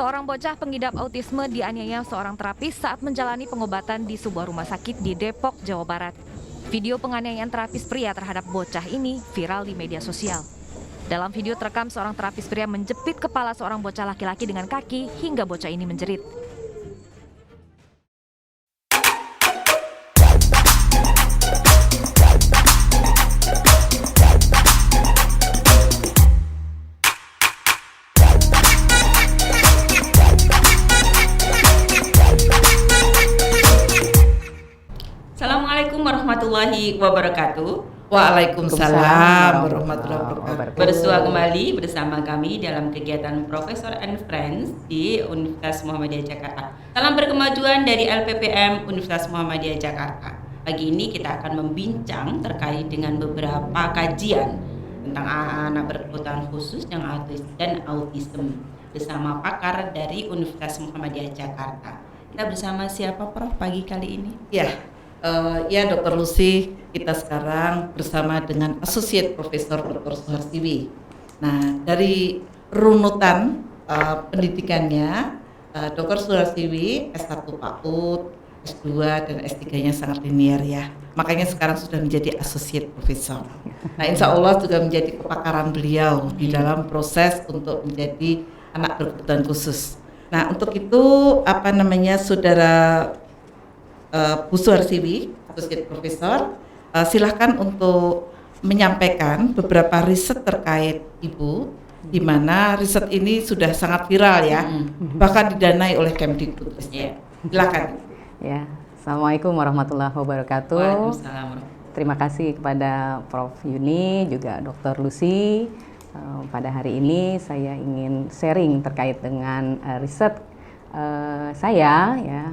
Seorang bocah pengidap autisme dianiaya seorang terapis saat menjalani pengobatan di sebuah rumah sakit di Depok, Jawa Barat. Video penganiayaan terapis pria terhadap bocah ini viral di media sosial. Dalam video terekam seorang terapis pria menjepit kepala seorang bocah laki-laki dengan kaki hingga bocah ini menjerit. Assalamualaikum warahmatullahi wabarakatuh. Waalaikumsalam warahmatullahi wabarakatuh. Bersua kembali bersama kami dalam kegiatan Professor and Friends di Universitas Muhammadiyah Jakarta. Salam berkemajuan dari LPPM Universitas Muhammadiyah Jakarta. Pagi ini kita akan membincang terkait dengan beberapa kajian tentang anak berkebutuhan khusus yang autism bersama pakar dari Universitas Muhammadiyah Jakarta. Kita bersama siapa, Prof, pagi kali ini? Ya Dr. Lucy, kita sekarang bersama dengan Associate Professor Dr. Suharsiwi. Nah, dari runutan pendidikannya, Dr. Suharsiwi S1 PAUD, S2 dan S3-nya sangat linear ya. Makanya sekarang sudah menjadi Associate Professor. Nah, insya Allah juga menjadi kepakaran beliau di dalam proses untuk menjadi anak berkebutuhan khusus. Nah, untuk itu Saudara Bu Suharsiwi, Associate Professor, silahkan untuk menyampaikan beberapa riset terkait Ibu, di mana riset ini sudah sangat viral ya, bahkan didanai oleh Kemdikbud. Silakan. Ya, Assalamualaikum warahmatullahi wabarakatuh. Waalaikumsalam. Terima kasih kepada Prof Yuni, juga Dr. Lucy. Pada hari ini saya ingin sharing terkait dengan riset saya ya,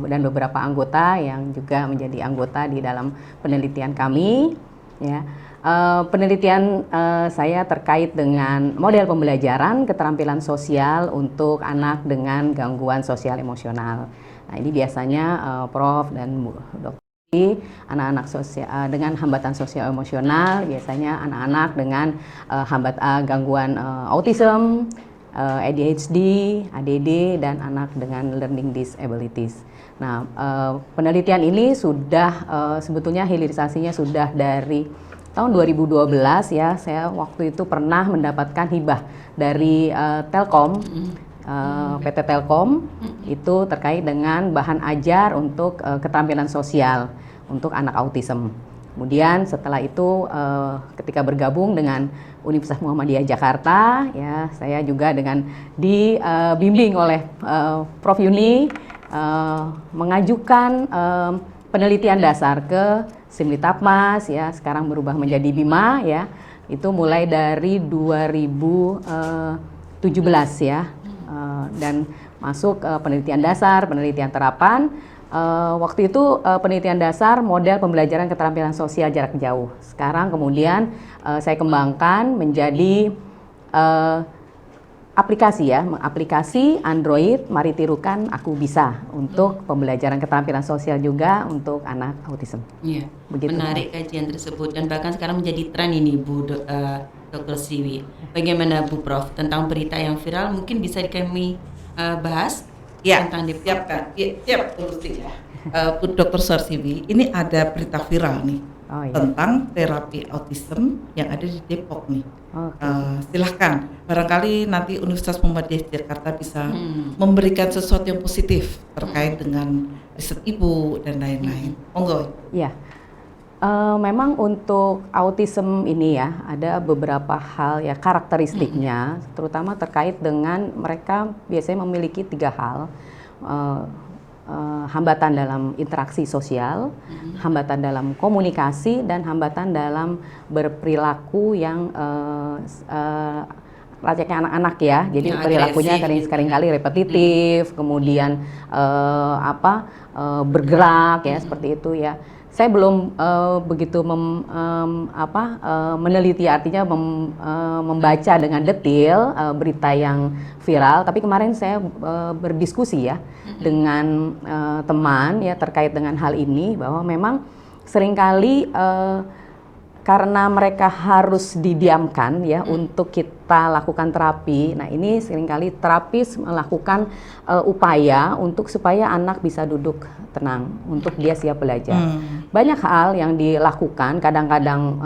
dan beberapa anggota yang juga menjadi anggota di dalam penelitian kami ya. Penelitian saya terkait dengan model pembelajaran keterampilan sosial untuk anak dengan gangguan sosial emosional. Nah, ini biasanya Prof dan Dr. anak-anak sosial dengan hambatan sosial emosional, biasanya anak-anak dengan gangguan autism, ADHD, ADD, dan anak dengan learning disabilities. Nah, penelitian ini sudah sebetulnya hilirisasinya sudah dari tahun 2012 ya. Saya waktu itu pernah mendapatkan hibah dari Telkom, PT Telkom, itu terkait dengan bahan ajar untuk keterampilan sosial untuk anak autism. Kemudian setelah itu ketika bergabung dengan Universitas Muhammadiyah Jakarta ya, saya juga dengan dibimbing oleh Prof Yuni mengajukan penelitian dasar ke Simlitapmas ya, sekarang berubah menjadi BIMA ya. Itu mulai dari 2017 ya, dan masuk penelitian dasar, penelitian terapan. Waktu itu penelitian dasar model pembelajaran keterampilan sosial jarak jauh. Sekarang kemudian saya kembangkan menjadi aplikasi ya, aplikasi Android, mari tirukan aku bisa, untuk pembelajaran keterampilan sosial juga untuk anak autism. Iya, menarik kajian tersebut dan bahkan sekarang menjadi tren ini Bu Dr. Siwi. Bagaimana Bu Prof tentang berita yang viral, mungkin bisa kami bahas? Ya, siapkan. Siap, terus ya. Bu Dr. Suharsiwi, ini ada berita viral nih tentang terapi autism yang ada di Depok nih. Silahkan, barangkali nanti Universitas Muhammadiyah Jakarta bisa memberikan sesuatu yang positif terkait dengan riset Ibu dan lain-lain. Monggo. Ya. Memang untuk autism ini ya, ada beberapa hal ya karakteristiknya, terutama terkait dengan mereka biasanya memiliki 3 hal. Hambatan dalam interaksi sosial, hambatan dalam komunikasi, dan hambatan dalam berperilaku yang layaknya anak-anak ya. Jadi yang perilakunya sering-kali repetitif, kemudian bergerak ya, seperti itu ya. Saya belum begitu meneliti, artinya membaca dengan detail berita yang viral. Tapi kemarin saya berdiskusi ya dengan teman ya terkait dengan hal ini, bahwa memang seringkali karena mereka harus didiamkan ya untuk kita lakukan terapi. Nah, ini seringkali terapis melakukan upaya untuk supaya anak bisa duduk tenang, untuk dia siap belajar. Banyak hal yang dilakukan, kadang-kadang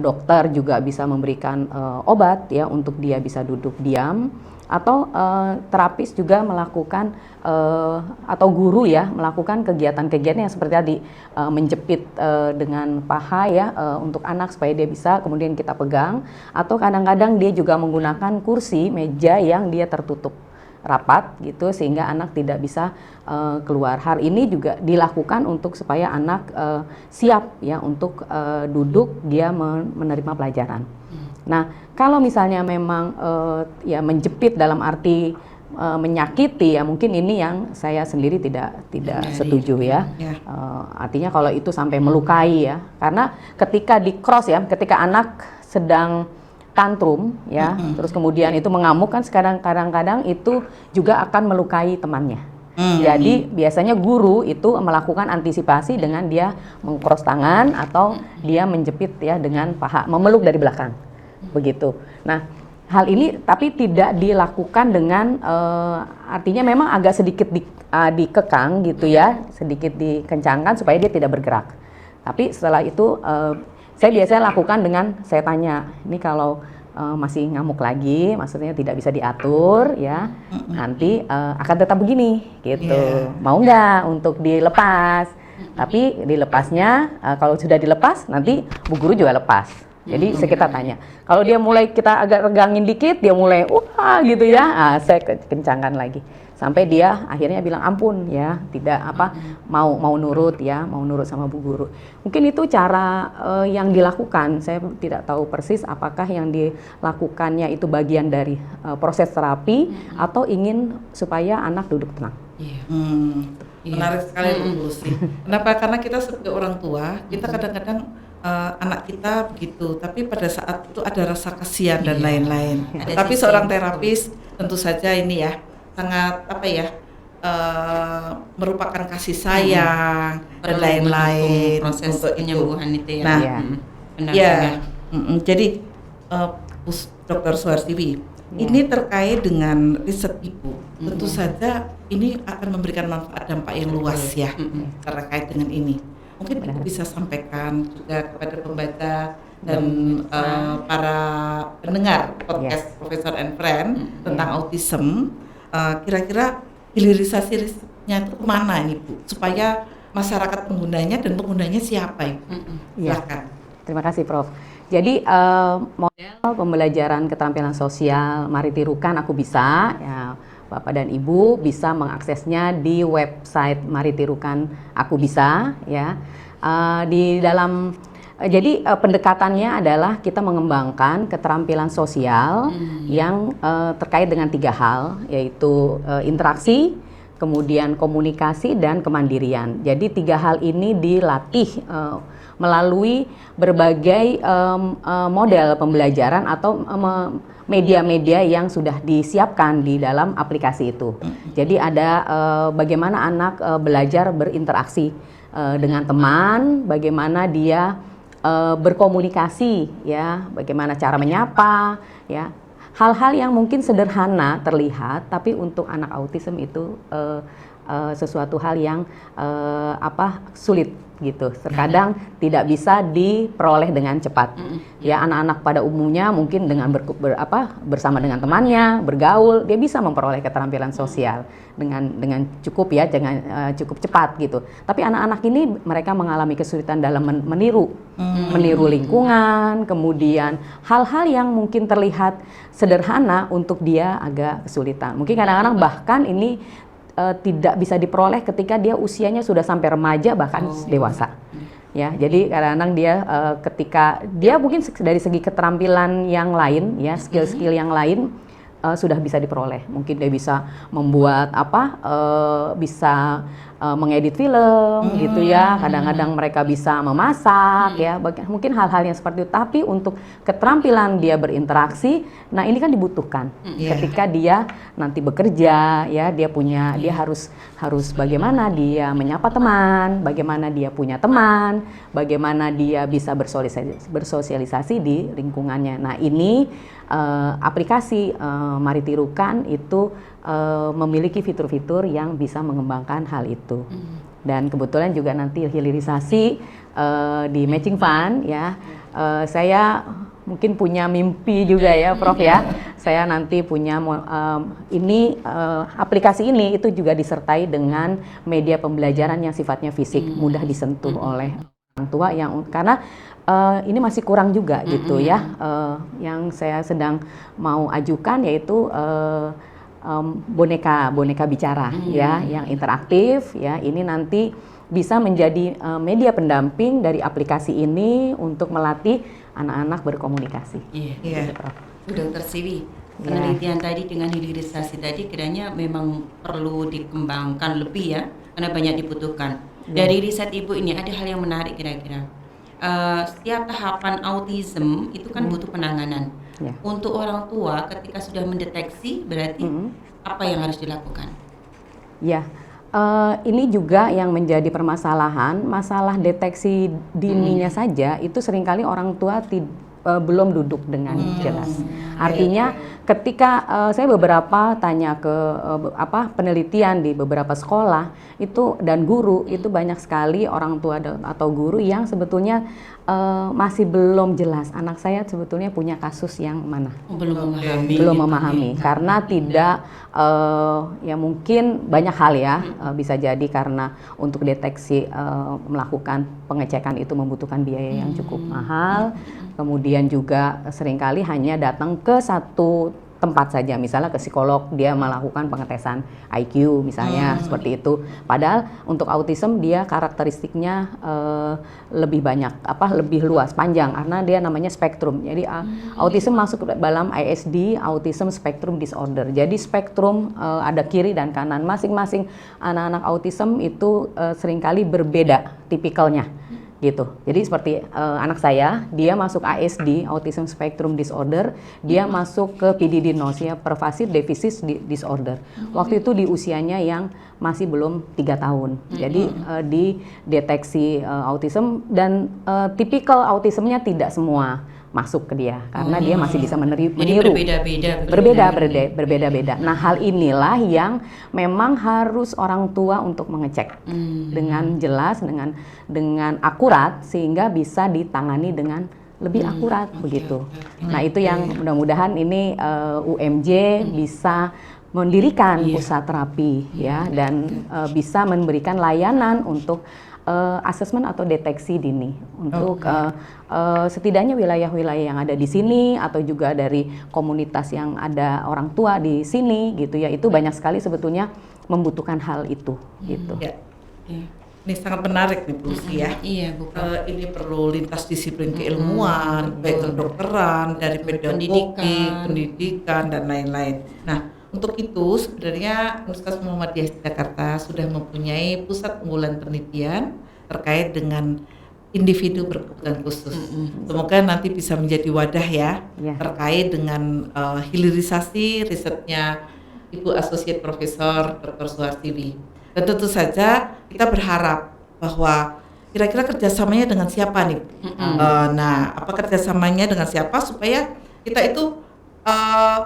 dokter juga bisa memberikan obat ya untuk dia bisa duduk diam, atau terapis juga melakukan atau guru ya melakukan kegiatan-kegiatan yang seperti tadi, menjepit dengan paha ya untuk anak supaya dia bisa kemudian kita pegang, atau kadang-kadang dia juga menggunakan kursi meja yang dia tertutup rapat gitu sehingga anak tidak bisa keluar. Hal ini juga dilakukan untuk supaya anak siap ya untuk duduk dia menerima pelajaran. Nah, kalau misalnya memang ya menjepit dalam arti menyakiti ya, mungkin ini yang saya sendiri tidak setuju ya. Artinya kalau itu sampai melukai ya, karena ketika di cross ya, ketika anak sedang tantrum ya, terus kemudian itu mengamuk kan, kadang-kadang itu juga akan melukai temannya. Jadi biasanya guru itu melakukan antisipasi dengan dia mengcross tangan atau dia menjepit ya dengan paha, memeluk dari belakang. Begitu. Nah, hal ini tapi tidak dilakukan dengan artinya memang agak sedikit dikekang gitu ya, sedikit dikencangkan supaya dia tidak bergerak. Tapi setelah itu saya biasanya lakukan dengan saya tanya, ini kalau masih ngamuk lagi, maksudnya tidak bisa diatur ya, nanti akan tetap begini gitu. Mau nggak untuk dilepas? Tapi dilepasnya kalau sudah dilepas nanti bu guru juga lepas. Jadi kita tanya, kalau dia mulai kita agak regangin dikit, dia mulai wah gitu ya, saya kencangkan lagi sampai dia akhirnya bilang ampun ya, tidak mau nurut ya, mau nurut sama bu guru. Mungkin itu cara yang dilakukan. Saya tidak tahu persis apakah yang dilakukannya itu bagian dari proses terapi atau ingin supaya anak duduk tenang. Menarik sekali Bu Lucy. Kenapa? Karena kita sebagai orang tua, kita kadang-kadang anak kita begitu, tapi pada saat itu ada rasa kasihan dan lain-lain. Tapi seorang terapis tentu saja ini ya sangat merupakan kasih sayang dan lain-lain proses untuk penyembuhan itu ya. Nah, benar ya. ya. Jadi Dr. Suharsiwi, ini terkait dengan riset Ibu. Tentu saja ini akan memberikan manfaat dampak yang luas ya terkait dengan ini. Mungkin Ibu bisa sampaikan juga kepada pembaca dan para pendengar podcast Professor and Friend tentang autism, kira-kira hilirisasi risetnya itu kemana ini Bu? Supaya masyarakat penggunanya dan penggunanya siapa Ibu? Silakan. Terima kasih Prof. Jadi model pembelajaran keterampilan sosial Mari Tirukan Aku Bisa ya, Bapak dan Ibu bisa mengaksesnya di website Mari Tirukan Aku Bisa ya. Di dalam jadi pendekatannya adalah kita mengembangkan keterampilan sosial yang terkait dengan 3 hal, yaitu interaksi, kemudian komunikasi dan kemandirian. Jadi 3 hal ini dilatih melalui berbagai model pembelajaran atau media-media yang sudah disiapkan di dalam aplikasi itu. Jadi ada bagaimana anak belajar berinteraksi dengan teman, bagaimana dia berkomunikasi ya, bagaimana cara menyapa ya. Hal-hal yang mungkin sederhana terlihat, tapi untuk anak autism itu sesuatu hal yang sulit gitu. Terkadang tidak bisa diperoleh dengan cepat. Ya, anak-anak pada umumnya mungkin dengan bersama dengan temannya, bergaul, dia bisa memperoleh keterampilan sosial dengan cukup ya, dengan cukup cepat gitu. Tapi anak-anak ini mereka mengalami kesulitan dalam meniru lingkungan, kemudian hal-hal yang mungkin terlihat sederhana untuk dia agak kesulitan. Mungkin kadang-kadang bahkan ini tidak bisa diperoleh ketika dia usianya sudah sampai remaja bahkan dewasa. Ya, jadi kadang-kadang dia ketika dia mungkin dari segi keterampilan yang lain ya, skill-skill yang lain sudah bisa diperoleh. Mungkin dia bisa membuat bisa mengedit film gitu ya. Kadang-kadang mereka bisa memasak ya. Mungkin hal-hal yang seperti itu. Tapi untuk keterampilan dia berinteraksi, nah ini kan dibutuhkan. Ketika dia nanti bekerja ya, dia harus bagaimana dia menyapa teman, bagaimana dia punya teman, bagaimana dia bisa bersosialisasi di lingkungannya. Nah ini aplikasi Mari Tirukan itu memiliki fitur-fitur yang bisa mengembangkan hal itu. Dan kebetulan juga nanti hilirisasi di Matching Fund ya. Saya mungkin punya mimpi juga ya Prof ya. Saya nanti punya aplikasi ini itu juga disertai dengan media pembelajaran yang sifatnya fisik, mudah disentuh oleh orang tua karena ini masih kurang juga gitu ya. Yang saya sedang mau ajukan yaitu boneka bicara ya, yang interaktif ya. Ini nanti bisa menjadi media pendamping dari aplikasi ini untuk melatih anak-anak berkomunikasi. Iya. Dokter Siwi, penelitian tadi dengan hilirisasi tadi kiranya memang perlu dikembangkan lebih ya, karena banyak dibutuhkan. Dari riset Ibu ini ada hal yang menarik kira-kira. Setiap tahapan autism itu kan butuh penanganan. Untuk orang tua ketika sudah mendeteksi berarti apa yang harus dilakukan? Ya, ini juga yang menjadi permasalahan, masalah deteksi dininya saja itu seringkali orang tua belum duduk dengan jelas. Artinya ketika saya beberapa tanya ke penelitian di beberapa sekolah itu dan guru itu banyak sekali orang tua atau guru yang sebetulnya masih belum jelas anak saya sebetulnya punya kasus yang mana. Belum memahami karena tidak ya mungkin banyak hal ya, bisa jadi karena untuk deteksi melakukan pengecekan itu membutuhkan biaya yang cukup mahal. Kemudian juga seringkali hanya datang ke satu tempat saja, misalnya ke psikolog, dia melakukan pengetesan IQ misalnya seperti itu. Padahal untuk autism dia karakteristiknya lebih banyak, lebih luas, panjang karena dia namanya spektrum. Jadi autism masuk dalam ISD, Autism Spectrum Disorder. Jadi spektrum ada kiri dan kanan. Masing-masing anak-anak autism itu seringkali berbeda tipikalnya. Gitu. Jadi seperti anak saya, dia masuk ASD, Autism Spectrum Disorder, dia masuk ke PDD-NOS ya, Pervasive Deficit Disorder. Waktu itu di usianya yang masih belum 3 tahun. Jadi dideteksi autism dan tipikal autismnya tidak semua masuk ke dia karena dia masih bisa meniru. Berbeda-beda. Nah, hal inilah yang memang harus orang tua untuk mengecek dengan jelas, dengan akurat sehingga bisa ditangani dengan lebih akurat begitu. Nah, itu yang mudah-mudahan ini UMJ bisa mendirikan pusat terapi ya dan bisa memberikan layanan untuk asesmen atau deteksi dini untuk setidaknya wilayah-wilayah yang ada di sini atau juga dari komunitas yang ada orang tua di sini gitu ya, itu banyak sekali sebetulnya membutuhkan hal itu gitu. Ini sangat menarik nih Bu Lucy ya. Ini perlu lintas disiplin keilmuan, baik kedokteran, dari pedagogi, pendidikan dan lain-lain. Nah, untuk itu sebenarnya Universitas Muhammadiyah Jakarta sudah mempunyai pusat unggulan penelitian terkait dengan individu berkebutuhan khusus. Semoga nanti bisa menjadi wadah ya terkait dengan hilirisasi risetnya Ibu Associate Profesor Dr. Suharsiwi. Dan tentu saja kita berharap bahwa kira-kira kerjasamanya dengan siapa nih? Nah, apa kerjasamanya dengan siapa supaya kita itu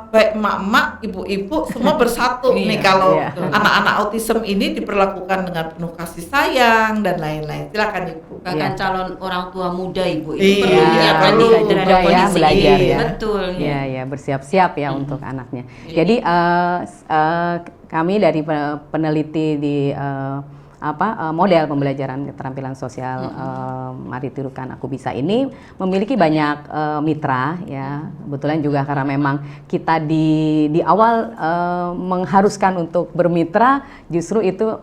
baik emak-emak, ibu-ibu semua bersatu nih kalau anak-anak autism ini diperlakukan dengan penuh kasih sayang dan lain-lain. Silakan Ibu. Bahkan calon orang tua muda Ibu itu perlu menyiapkan terhadap kondisi belajar ini. ya. Betul. Ya, bersiap-siap ya untuk anaknya. Jadi kami dari peneliti di model pembelajaran keterampilan sosial Mari Tirukan Aku Bisa ini memiliki banyak mitra ya. Kebetulan juga karena memang kita di awal mengharuskan untuk bermitra, justru itu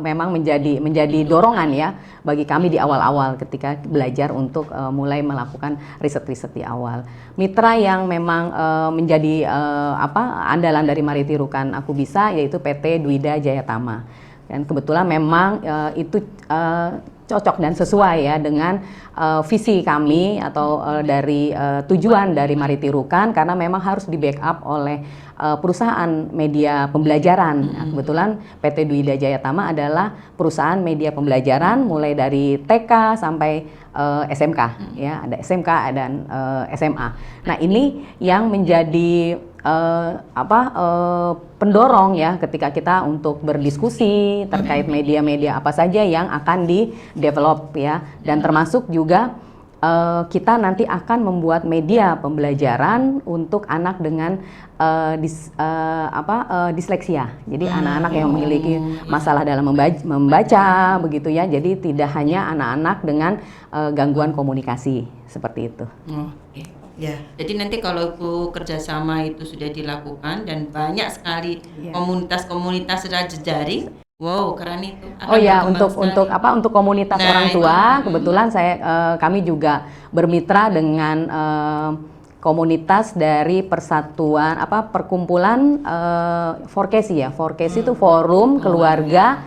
memang menjadi dorongan ya bagi kami di awal-awal ketika belajar untuk mulai melakukan riset-riset di awal. Mitra yang memang menjadi andalan dari Mari Tirukan Aku Bisa yaitu PT Dwida Jayatama. Dan kebetulan memang itu cocok dan sesuai ya dengan visi kami atau dari tujuan dari Mari Tirukan, karena memang harus di backup oleh perusahaan media pembelajaran. Nah, kebetulan PT Dwida Jayatama adalah perusahaan media pembelajaran mulai dari TK sampai SMK ya, ada SMK dan SMA. Nah, ini yang menjadi pendorong ya ketika kita untuk berdiskusi terkait media-media apa saja yang akan di-develop ya, dan termasuk juga kita nanti akan membuat media pembelajaran untuk anak dengan disleksia. Jadi anak-anak yang memiliki masalah dalam membaca begitu ya. Jadi tidak hanya anak-anak dengan gangguan komunikasi seperti itu. Oke. Ya, jadi nanti kalau Bu kerjasama itu sudah dilakukan dan banyak sekali komunitas-komunitas secara jejaring, wow keren itu. Oh ya, untuk komunitas orang tua, kebetulan kami juga bermitra dengan komunitas dari persatuan perkumpulan Forkesi ya. Forkesi itu forum keluarga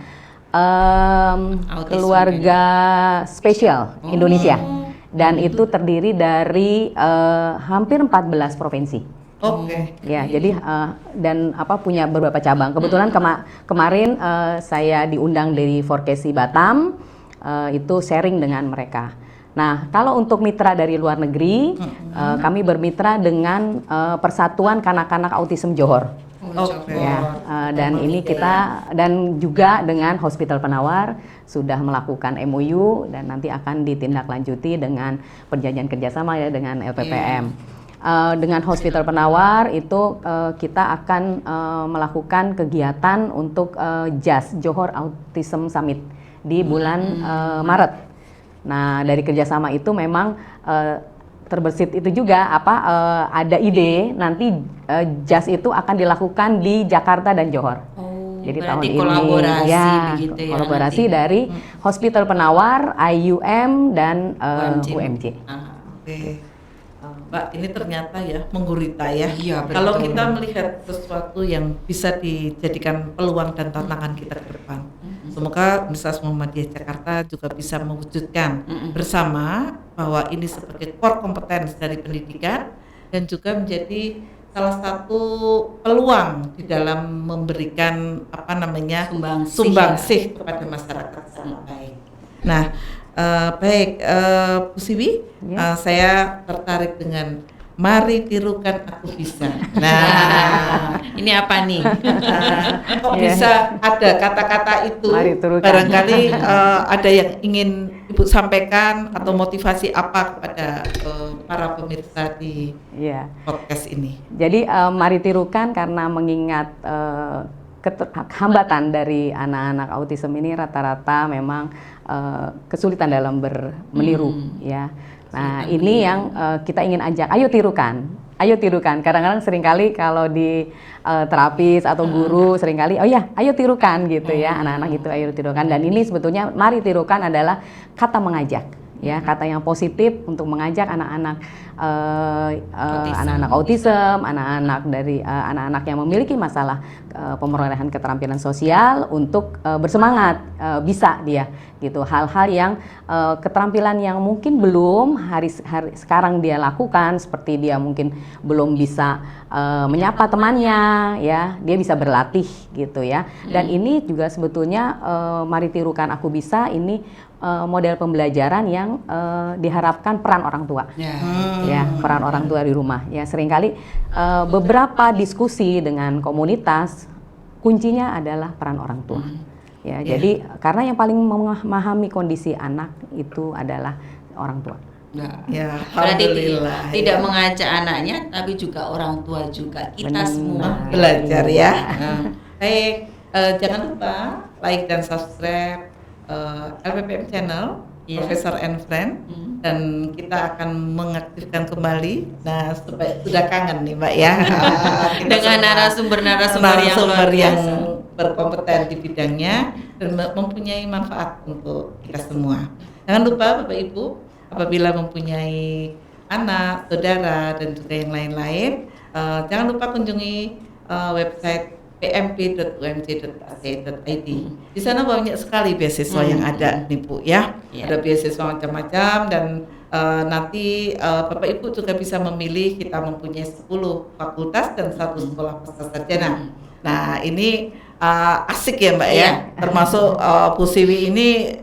keluarga spesial Indonesia. Dan itu terdiri dari hampir 14 provinsi. Oke. Ya, jadi dan punya beberapa cabang. Kebetulan kemarin saya diundang dari Forkesi Batam, itu sharing dengan mereka. Nah, kalau untuk mitra dari luar negeri, kami bermitra dengan Persatuan Kanak-kanak Autism Johor. Ya, dan ini kita dan juga dengan Hospital Penawar sudah melakukan MOU dan nanti akan ditindaklanjuti dengan perjanjian kerjasama ya dengan LPPM. Dengan Hospital Penawar itu kita akan melakukan kegiatan untuk JAS Johor Autism Summit di bulan Maret. Nah, dari kerjasama itu memang terbersit itu juga ada ide nanti JAS itu akan dilakukan di Jakarta dan Johor. Jadi tahun ini begitu ya, kolaborasi nanti dari Hospital Penawar, IUM dan UMJ. Oke. Mbak, ini ternyata ya menggurita ya. Iya, betul. Kalau kita melihat sesuatu yang bisa dijadikan peluang dan tantangan kita ke depan. Semoga Universitas Muhammadiyah Jakarta juga bisa mewujudkan bersama bahwa ini sebagai core kompetens dari pendidikan dan juga menjadi salah satu peluang di dalam memberikan sumbangsih kepada masyarakat sangat baik. Nah, baik Bu Siwi, saya tertarik dengan Mari Tirukan Aku Bisa. Nah, ini apa nih? Kok bisa ada kata-kata itu? Mari Tirukan. Barangkali ada yang ingin Ibu sampaikan atau motivasi apa kepada para pemirsa di podcast ini? Jadi Mari Tirukan karena mengingat hambatan dari anak-anak autism ini rata-rata memang kesulitan dalam meniru ya. Nah, ini yang kita ingin ajak, ayo tirukan. Kadang-kadang seringkali kalau di terapis atau guru seringkali, ayo tirukan gitu ya, anak-anak gitu, ayo tirukan. Dan ini sebetulnya Mari Tirukan adalah kata mengajak, ya, kata yang positif untuk mengajak anak-anak anak-anak autism, anak-anak yang memiliki masalah pemerolehan keterampilan sosial untuk bersemangat, bisa dia gitu. Hal-hal yang keterampilan yang mungkin belum hari sekarang dia lakukan, seperti dia mungkin belum bisa menyapa temannya, ya, dia bisa berlatih gitu ya. Dan ini juga sebetulnya Mari Tirukan Aku Bisa ini model pembelajaran yang diharapkan peran orang tua, ya, peran orang tua di rumah. Ya, seringkali beberapa diskusi dengan komunitas kuncinya adalah peran orang tua. Ya, jadi karena yang paling memahami kondisi anak itu adalah orang tua. Ya, berarti tidak mengajak anaknya, tapi juga orang tua juga, kita semua belajar ya. Baik, Jangan lupa like dan subscribe LPPM channel Profesor and Friend, dan kita akan mengaktifkan kembali. Nah, sudah kangen nih Mbak ya. Dengan narasumber-narasumber yang luar yang biasa, berkompeten di bidangnya dan mempunyai manfaat untuk kita semua. Jangan lupa Bapak Ibu, apabila mempunyai anak, saudara, dan juga yang lain-lain, jangan lupa kunjungi website pmp.umj.ac.id. Di sana banyak sekali beasiswa yang ada nih Bu ya. Ada beasiswa macam-macam, dan nanti Bapak Ibu juga bisa memilih. Kita mempunyai 10 fakultas dan 1 sekolah pascasarjana. Nah, ini asik ya Mbak ya. Termasuk Bu Siwi ini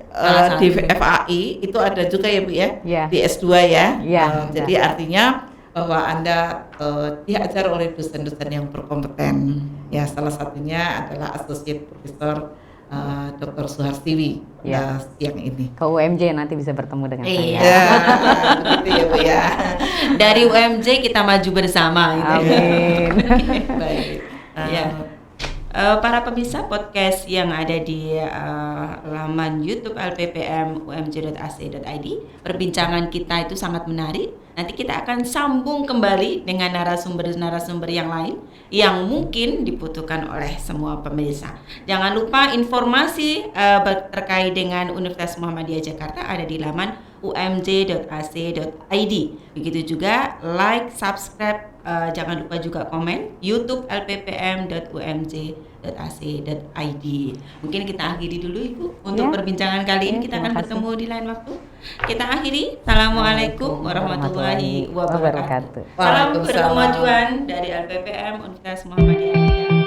di FAI itu ada juga ya Bu ya. Di S2 ya. Jadi artinya bahwa Anda diajar oleh dosen-dosen yang berkompeten. Ya, salah satunya adalah Associate Profesor Dr. Suharsiwi siang ini. Ke UMJ nanti bisa bertemu dengan saya. Begitu ya Bu ya. Dari UMJ kita maju bersama. Amin. Baik. Para pemirsa podcast yang ada di laman YouTube LPPM umj.ac.id, perbincangan kita itu sangat menarik. Nanti kita akan sambung kembali dengan narasumber-narasumber yang lain yang mungkin dibutuhkan oleh semua pemirsa. Jangan lupa informasi terkait dengan Universitas Muhammadiyah Jakarta ada di laman umj.ac.id. Begitu juga like, subscribe, jangan lupa juga komen YouTube lppm.umj.ac.id. Mungkin kita akhiri dulu Ibu untuk perbincangan kali ini. Kita akan bertemu di lain waktu. Kita akhiri. Assalamualaikum warahmatullahi wabarakatuh. Salam berkemajuan dari LPPM Universitas Muhammadiyah.